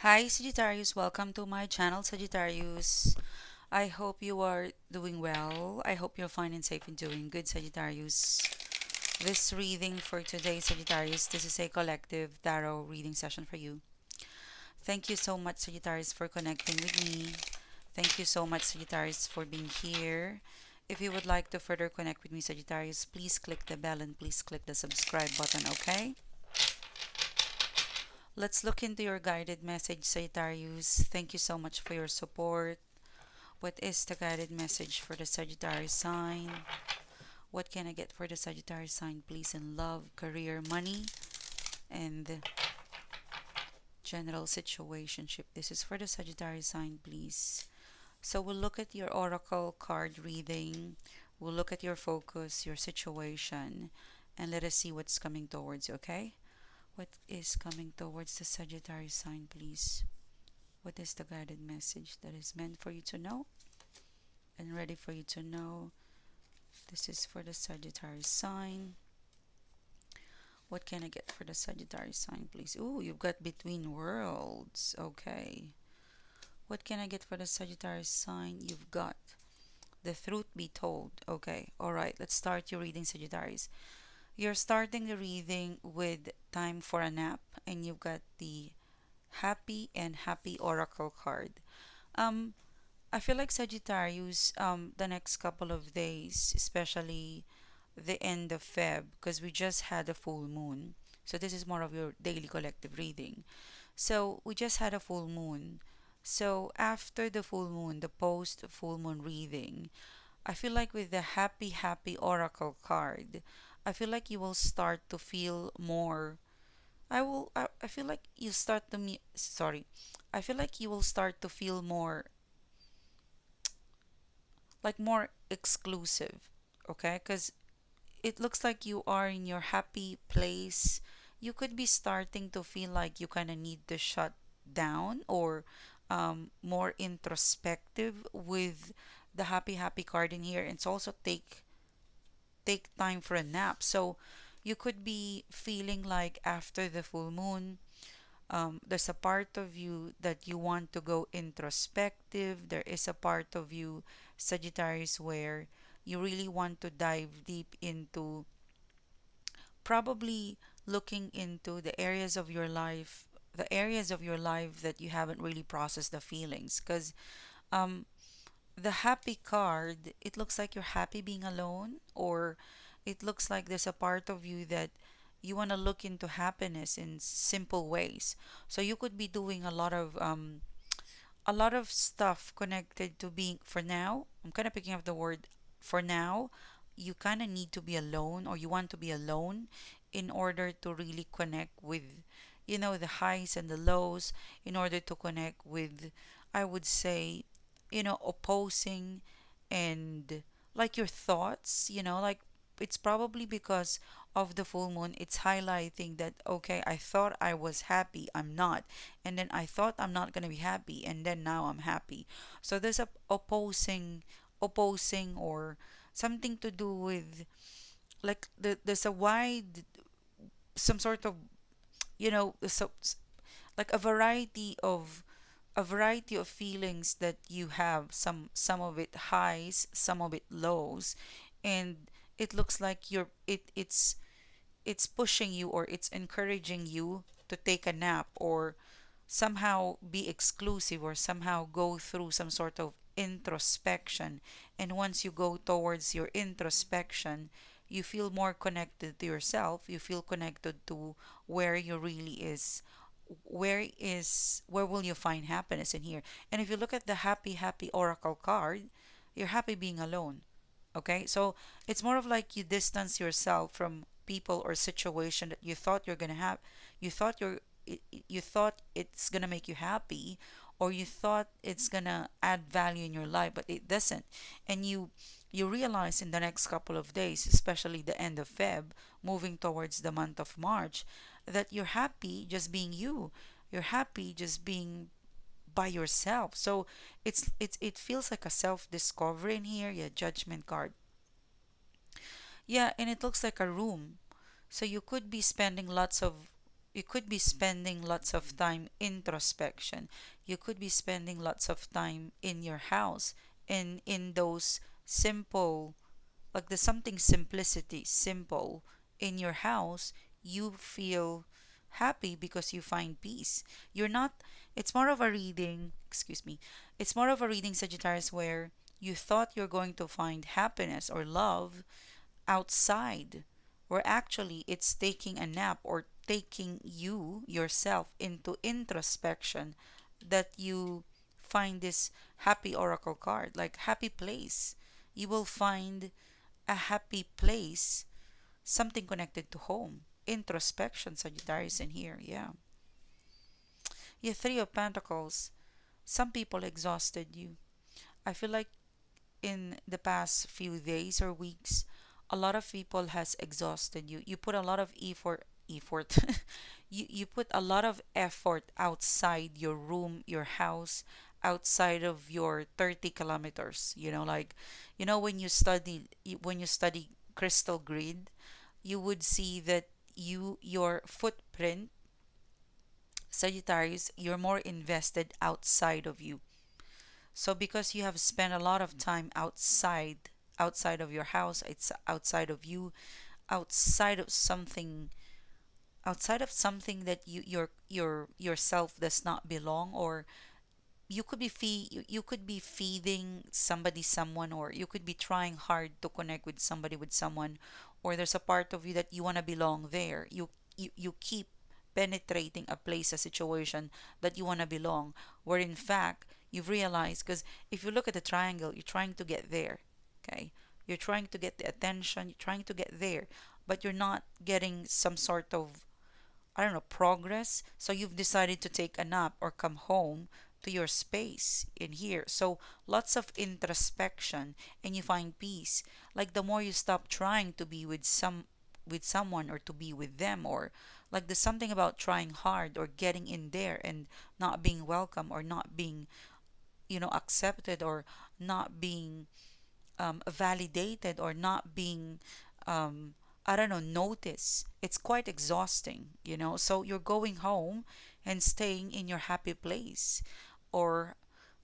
Hi Sagittarius, welcome to my channel Sagittarius. I hope you are doing well. I hope you're fine and safe and doing good, Sagittarius. This reading for today, Sagittarius, this is a collective tarot reading session for you. Thank you so much, Sagittarius, for connecting with me. Thank you so much, Sagittarius, for being here. If you would like to further connect with me, Sagittarius, please click the bell and please click the subscribe button, okay? Let's look into your guided message, Sagittarius. Thank you so much for your support. What is the guided message for the Sagittarius sign? What can I get for the Sagittarius sign, please, in love, career, money, and general situationship? This is for the Sagittarius sign, please. So we'll look at your oracle card reading. We'll look at your focus, your situation, and let us see what's coming towards you, okay? What is coming towards the Sagittarius sign, please? What is the guided message that is meant for you to know and ready for you to know? This is for the Sagittarius sign. What can I get for the Sagittarius sign, please? Ooh, you've got between worlds. Okay. What can I get for the Sagittarius sign? You've got the truth be told. Okay. All right. Let's start your reading, Sagittarius. You're starting the reading with time for a nap, and you've got the happy and happy oracle card. Um, I feel like Sagittarius, the next couple of days, especially the end of Feb, because we just had a full moon. So this is more of your daily collective reading. So we just had a full moon. So after the full moon, the post full moon reading, I feel like with the happy, happy oracle card, I feel like you will start to feel more. I feel like you start to me. Sorry. I feel like you will start to feel more more exclusive, okay? Because it looks like you are in your happy place. You could be starting to feel like you kind of need to shut down or more introspective with the happy happy card in here. It's also take time for a nap. So you could be feeling like after the full moon, there's a part of you that you want to go introspective. There is a part of you, Sagittarius, where you really want to dive deep into probably looking into the areas of your life that you haven't really processed the feelings. Because um, the happy card, it looks like you're happy being alone, or it looks like there's a part of you that you want to look into happiness in simple ways. So you could be doing a lot of stuff connected to being for now. I'm kind of picking up the word for now. You kind of need to be alone, or you want to be alone in order to really connect with, the highs and the lows, in order to connect with, I would say, opposing and like your thoughts, like it's probably because of the full moon. It's highlighting that, okay, I thought I was happy, I'm not, and then I thought I'm not going to be happy, and then now I'm happy. So there's a opposing or something to do with there's a wide some sort of so like a variety of feelings that you have, some of it highs, some of it lows, and it looks like it's pushing you, or it's encouraging you to take a nap, or somehow be exclusive, or somehow go through some sort of introspection. And once you go towards your introspection, you feel more connected to yourself, you feel connected to where you really is, where will you find happiness in here. And if you look at the happy happy oracle card, you're happy being alone. Okay, so it's more of like you distance yourself from people or situation that you thought you're gonna have. You thought you thought it's gonna make you happy, or you thought it's gonna add value in your life, but it doesn't. And you realize in the next couple of days, especially the end of Feb, moving towards the month of March, that you're happy just being you. You're happy just being by yourself. So it feels like a self discovery in here. Yeah, judgment card. Yeah, and it looks like a room. So you could be spending lots of You could be spending lots of time introspection. You could be spending lots of time in your house, in those simple, like the something simplicity simple in your house. You feel happy because you find peace. You're not, it's more of a reading, excuse me, it's more of a reading, Sagittarius, where you thought you're going to find happiness or love outside, where actually it's taking a nap or taking you yourself into introspection, that you find this happy oracle card, like happy place. You will find a happy place, something connected to home. Introspection, Sagittarius, in here. Yeah. Yeah, Three of Pentacles. Some people exhausted you. I feel like in the past few days or weeks, a lot of people has exhausted you. You put a lot of effort. You put a lot of effort outside your room, your house, outside of your 30 kilometers. Like, when you study crystal grid, you would see that your footprint, Sagittarius, you're more invested outside of you. So because you have spent a lot of time outside of your house, it's outside of you, outside of something, that yourself does not belong, or you could be feeding somebody, someone, or you could be trying hard to connect with somebody, with someone, or there's a part of you that you want to belong there. You keep penetrating a place, a situation that you want to belong, where in fact you've realized, because if you look at the triangle, you're trying to get there. Okay, you're trying to get the attention, you're trying to get there, but you're not getting some sort of, I don't know, progress. So you've decided to take a nap or come home to your space in here. So lots of introspection, and you find peace. Like the more you stop trying to be with someone, or to be with them, or like there's something about trying hard or getting in there and not being welcome, or not being, accepted, or not being validated, or not being, I don't know, noticed. It's quite exhausting. So you're going home and staying in your happy place, or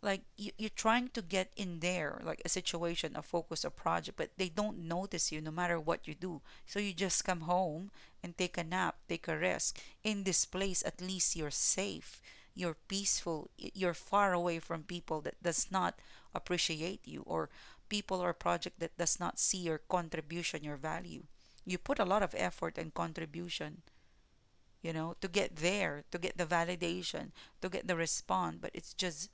like you're trying to get in there, like a situation, a focus, a project, but they don't notice you no matter what you do. So you just come home and take a nap, take a rest. In this place, at least you're safe, you're peaceful, you're far away from people that does not appreciate you, or people or project that does not see your contribution, your value. You put a lot of effort and contribution, to get there, to get the validation, to get the response, but it's just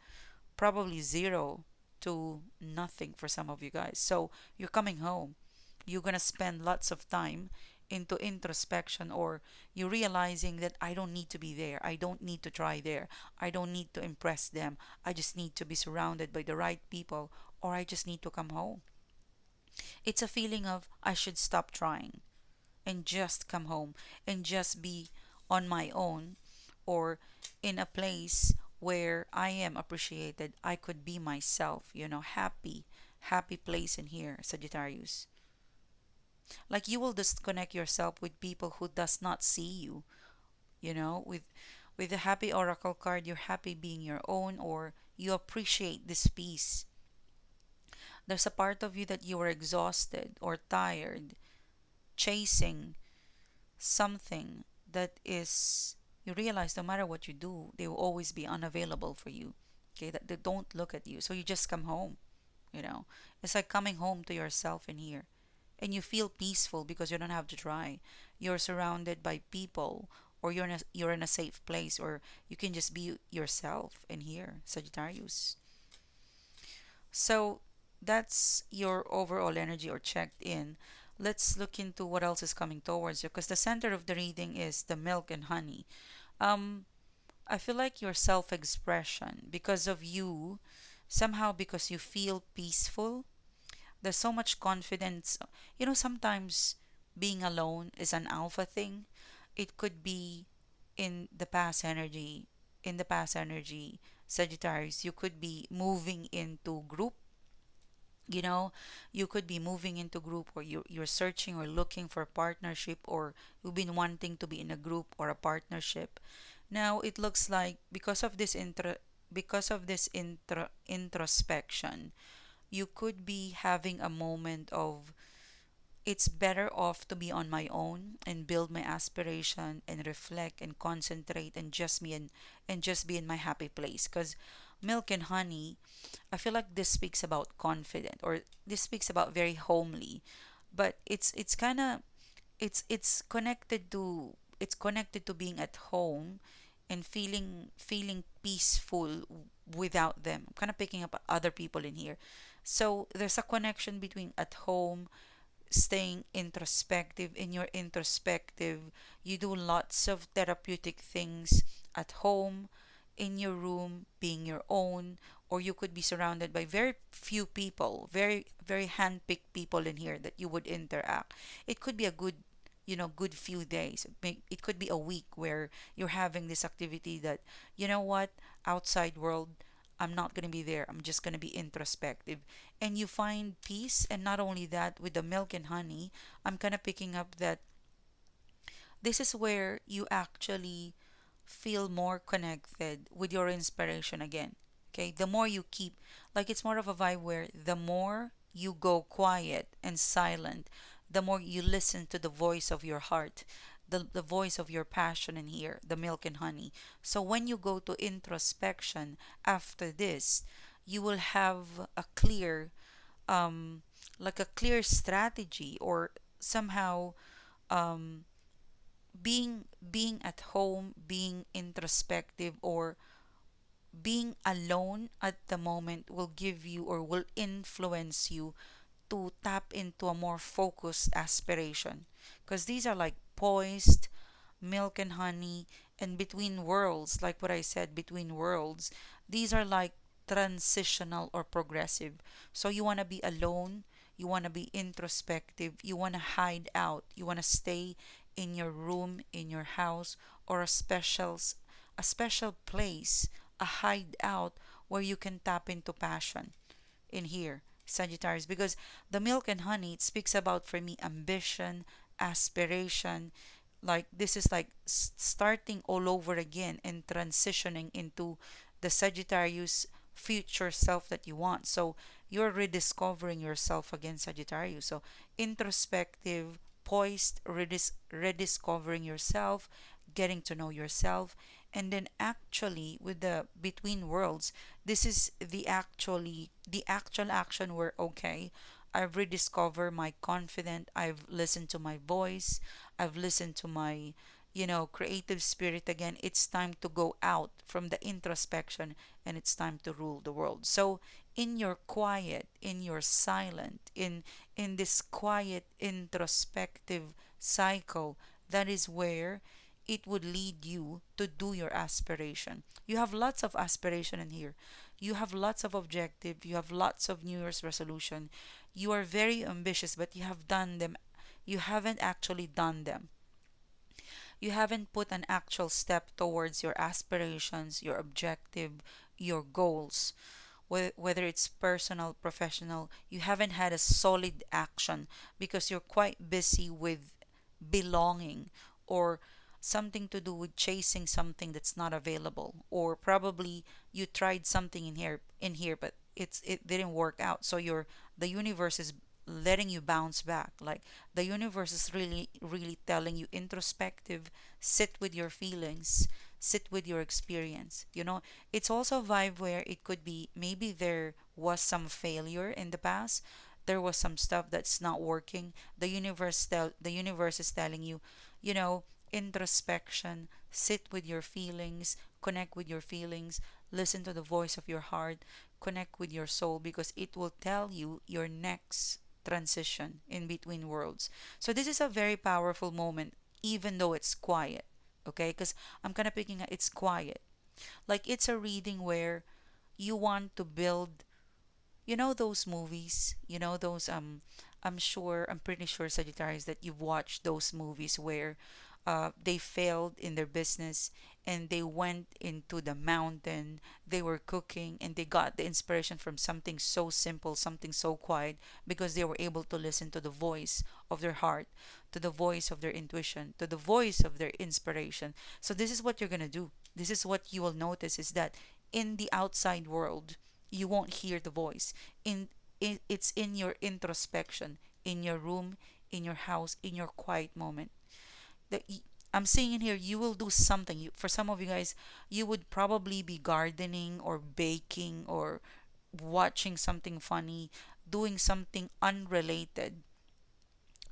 probably zero to nothing for some of you guys. So you're coming home, you're gonna spend lots of time into introspection, or you're realizing that I don't need to be there, I don't need to try there, I don't need to impress them, I just need to be surrounded by the right people, or I just need to come home. It's a feeling of I should stop trying and just come home and just be on my own, or in a place where I am appreciated. I could be myself, happy, happy place in here, Sagittarius. Like you will disconnect yourself with people who does not see you, with the happy oracle card, you're happy being your own, or you appreciate this peace. There's a part of you that you are exhausted or tired, chasing something that is, you realize no matter what you do, they will always be unavailable for you. Okay, that they don't look at you. So you just come home, you know. It's like coming home to yourself in here. And you feel peaceful because you don't have to try. You're surrounded by people, or you're in a safe place, or you can just be yourself in here, Sagittarius. So that's your overall energy or checked in. Let's look into what else is coming towards you, because the center of the reading is the milk and honey. Um, I feel like your self expression, because of you, somehow because you feel peaceful, there's so much confidence. Sometimes being alone is an alpha thing. It could be in the past energy, in the past energy, Sagittarius, you could be moving into You know, you could be moving into group, or you're searching or looking for a partnership, or you've been wanting to be in a group or a partnership. Now it looks like because of this introspection, you could be having a moment of, it's better off to be on my own and build my aspiration and reflect and concentrate and just be in my happy place. Because milk and honey, I feel like this speaks about confident, or this speaks about very homely, but it's kind of, it's connected to being at home and feeling peaceful without them. I'm kind of picking up other people in here. So there's a connection between at home, staying introspective. In your introspective, you do lots of therapeutic things at home, in your room, being your own, or you could be surrounded by very few people, very handpicked people in here that you would interact. It could be a good, good few days. It could be a week where you're having this activity that, you know what, outside world, I'm not going to be there. I'm just going to be introspective. And you find peace. And not only that, with the milk and honey, I'm kind of picking up that this is where you actually feel more connected with your inspiration again. Okay, the more you keep, like, it's more of a vibe where the more you go quiet and silent, the more you listen to the voice of your heart, the voice of your passion in here, the milk and honey. So when you go to introspection after this, you will have a clear, um, like a clear strategy, or somehow, um, being at home, being introspective, or being alone at the moment will give you, or will influence you to tap into a more focused aspiration, because these are like poised, milk and honey, and between worlds, like what I said, between worlds, these are like transitional or progressive. So you want to be alone, you want to be introspective, you want to hide out, you want to stay in your room, in your house, or a special place, a hideout where you can tap into passion in here, Sagittarius, because the milk and honey, it speaks about, for me, ambition, aspiration. Like, this is like starting all over again and transitioning into the Sagittarius future self that you want. So you're rediscovering yourself again, Sagittarius. So introspective, poised, rediscovering yourself, getting to know yourself. And then actually with the between worlds, this is the actual action where, okay, I've rediscovered my confident, I've listened to my voice, I've listened to my, creative spirit again. It's time to go out from the introspection, and it's time to rule the world. So in your quiet, in your silent, in this quiet introspective cycle, that is where it would lead you to do your aspiration. You have lots of aspiration in here. You have lots of objective, you have lots of New Year's resolution. You are very ambitious, but you have done them. You haven't actually done them. You haven't put an actual step towards your aspirations, your objective, your goals, whether it's personal, professional. You haven't had a solid action because you're quite busy with belonging, or something to do with chasing something that's not available, or probably you tried something in here but it didn't work out, so the universe is letting you bounce back. Like, the universe is really really telling you, introspective, sit with your feelings, sit with your experience. It's also a vibe where it could be, maybe there was some failure in the past, there was some stuff that's not working. The universe is telling you, you know introspection, sit with your feelings, connect with your feelings, listen to the voice of your heart, connect with your soul, because it will tell you your next transition in between worlds. So this is a very powerful moment, even though it's quiet. Okay, because I'm kind of picking up, it's quiet, like it's a reading where you want to build, those movies, those I'm pretty sure, Sagittarius, that you've watched those movies where they failed in their business and they went into the mountain. They were cooking and they got the inspiration from something so simple, something so quiet, because they were able to listen to the voice of their heart, to the voice of their intuition, to the voice of their inspiration. So this is what you're going to do. This is what you will notice is that in the outside world, you won't hear the voice. It's in your introspection, in your room, in your house, in your quiet moment that I'm seeing in here, you will do something. For some of you guys, you would probably be gardening or baking or watching something funny, doing something unrelated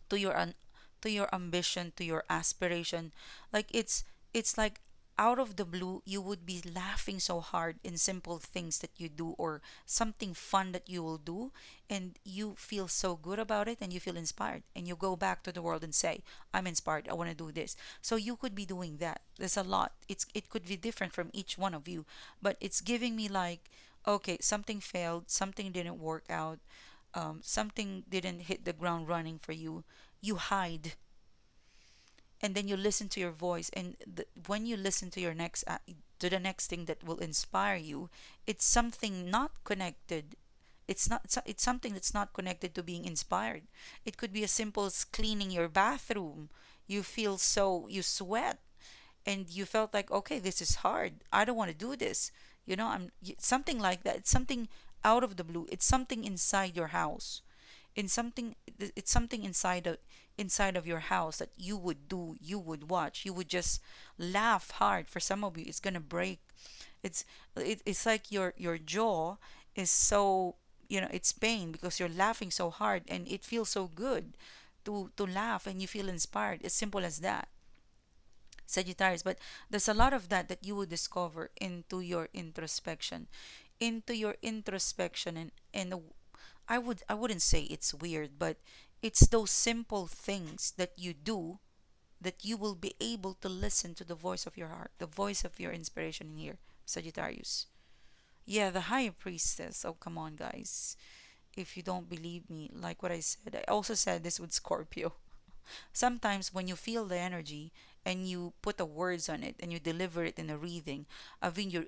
to your to your ambition, to your aspiration. Like it's like out of the blue you would be laughing so hard in simple things that you do or something fun that you will do, and you feel so good about it and you feel inspired and you go back to the world and say, I'm inspired, I want to do this. So you could be doing that. There's a lot. It could be different from each one of you, but it's giving me like, okay, something failed, something didn't work out, something didn't hit the ground running for you. You hide, and then you listen to your voice, and when you listen to your next to the next thing that will inspire you, it's something not connected. It's something that's not connected to being inspired. It could be as simple as cleaning your bathroom. You feel so, you sweat and you felt like, okay, this is hard, I don't want to do this, something like that. It's something out of the blue. It's something inside your house, in something it's something inside of your house that you would do, you would watch, you would just laugh hard. For some of you, it's gonna break. It's like your jaw is so, it's pain because you're laughing so hard and it feels so good to laugh and you feel inspired. As simple as that, Sagittarius. But there's a lot of that you will discover into your introspection, and I wouldn't say it's weird, but it's those simple things that you do that you will be able to listen to the voice of your heart, the voice of your inspiration in here, Sagittarius. Yeah, the high priestess. Oh, come on, guys. If you don't believe me, like what I said, I also said this with Scorpio. Sometimes when you feel the energy and you put the words on it and you deliver it in a reading, a video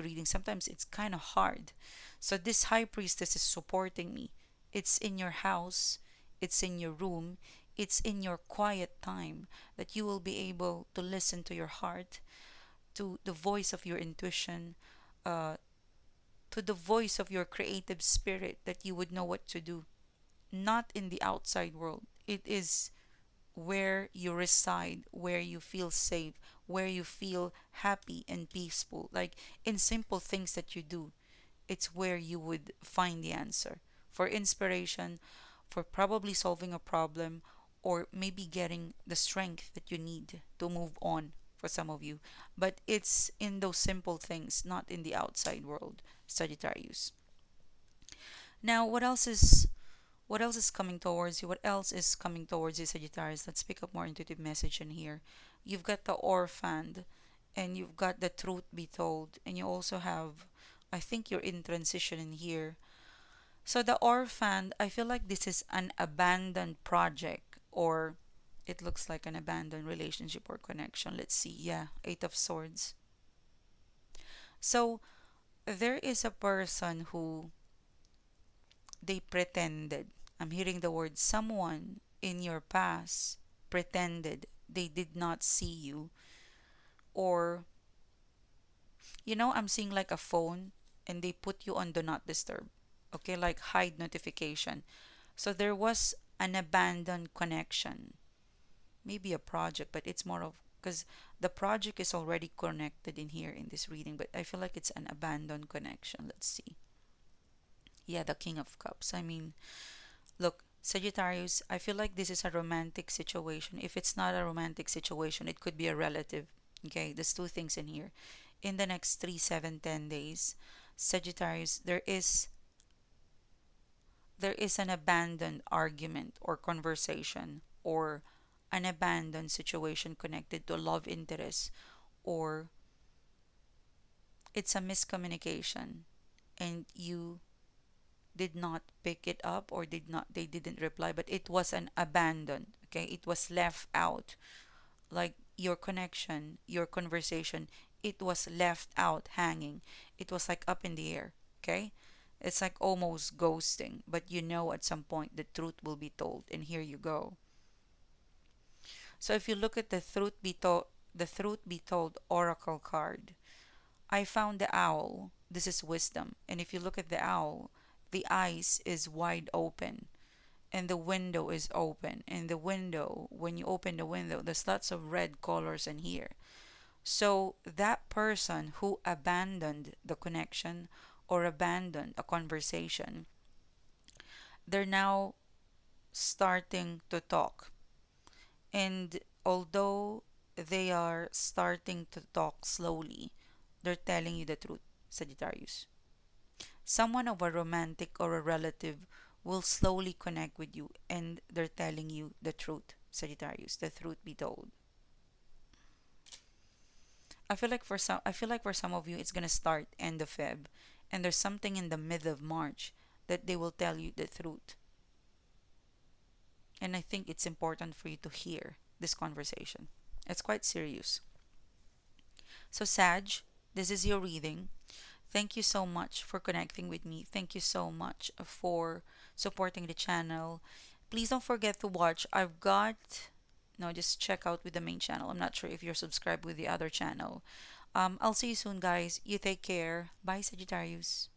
reading, sometimes it's kind of hard. So this high priestess is supporting me. It's in your house, it's in your room, it's in your quiet time that you will be able to listen to your heart, to the voice of your intuition, uh, to the voice of your creative spirit, that you would know what to do. Not in the outside world. It is where you reside, where you feel safe, where you feel happy and peaceful. Like in simple things that you do, it's where you would find the answer for inspiration, for probably solving a problem, or maybe getting the strength that you need to move on for some of you. But it's in those simple things, not in the outside world, Sagittarius. Now, what else is coming towards you? What else is coming towards you, Sagittarius? Let's pick up more intuitive message in here. You've got the orphaned, and you've got the truth be told, and you also have, I think you're in transition in here. So the orphaned, I feel like this is an abandoned project, or it looks like an abandoned relationship or connection. Let's see. Yeah, Eight of Swords. So there is a person who they pretended. I'm hearing the word someone in your past pretended they did not see you, or I'm seeing like a phone and they put you on do not disturb. Okay, like hide notification. So there was an abandoned connection, maybe a project, but it's more of, because the project is already connected in here in this reading, but I feel like it's an abandoned connection. Let's see. Yeah, the King of Cups. I mean, look, Sagittarius, I feel like this is a romantic situation. If it's not a romantic situation, it could be a relative. Okay, there's two things in here. In the next 3, 7, 10 days, Sagittarius, there is an abandoned argument or conversation, or an abandoned situation connected to love interest, or it's a miscommunication and you did not pick it up, or they didn't reply, but it was an abandoned. Okay, it was left out. Like your connection, your conversation, it was left out hanging. It was like up in the air. Okay? It's like almost ghosting, but you know at some point the truth will be told, and here you go. So if you look at the truth be told oracle card, I found the owl. This is wisdom. And if you look at the owl, the eyes is wide open and the window is open. And the window, when you open the window, there's lots of red colors in here. So that person who abandoned the connection or abandoned a conversation, they're now starting to talk. And although they are starting to talk slowly, they're telling you the truth, Sagittarius. Someone of a romantic or a relative will slowly connect with you and they're telling you the truth, Sagittarius, the truth be told. I feel like for some of you it's gonna start end of Feb, and there's something in the mid of March that they will tell you the truth. And I think it's important for you to hear this conversation. It's quite serious. So Sag, this is your reading. Thank you so much for connecting with me. Thank you so much for supporting the channel. Please don't forget to watch. I've got no, just check out with the main channel. I'm not sure if you're subscribed with the other channel. I'll see you soon, guys. You take care. Bye, Sagittarius.